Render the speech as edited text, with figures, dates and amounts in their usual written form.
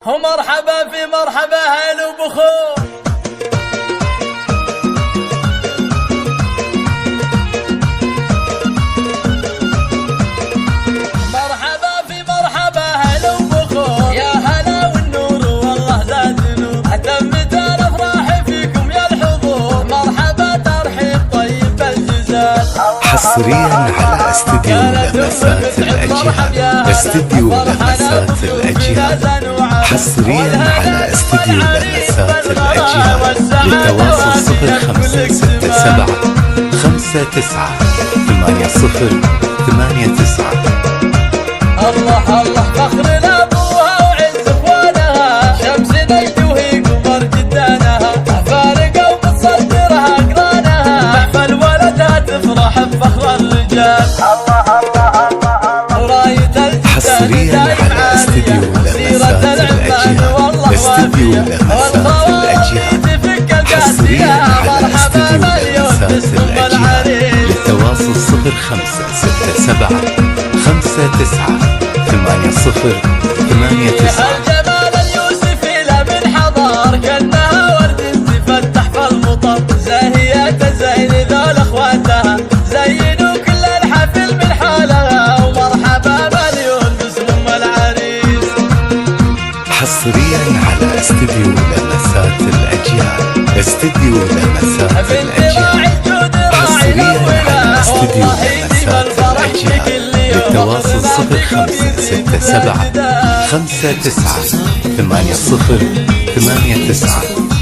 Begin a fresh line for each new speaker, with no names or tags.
ومرحبا في مرحبا هلا وبخور. مرحبا في مرحبا هلا وبخور، يا هلا والنور والله زاد نور، أتمت الأفراح فيكم يا الحضور، مرحبا ترحيب طيب الجزال.
حصريا على استديو لمسات الأجيال، استديو لمسات الأجيال، حصريا على استديو لمسات الأجيال. للتواصل 0567 59 80
الله الله فخر لابوها وعز اخوانها، شمس نجد وهي قمر جدانها، فارقه ومتصدرها اقرانها، محفل ولدها تفرح بفخر الرجال. الله الله الله ورايه
حصريا على استديو لمسات الأجيال، استديو لمسات الأجيال، حصريا على استديو لمسات الأجيال. للتواصل 0567 59 80
الجمال اليوسفي له من حضار، كأنها ورد تفتح في المطر، زاهية زين ذول اخواتها، زينوا كل الحفل من حالها، ومرحبا مليون باسم ام العريس.
حصريا على استديو لمسات الأجيال، استديو لمسات الأجيال، حصريا على استديو لمسات الأجيال. للتواصل 0567 59 80 89.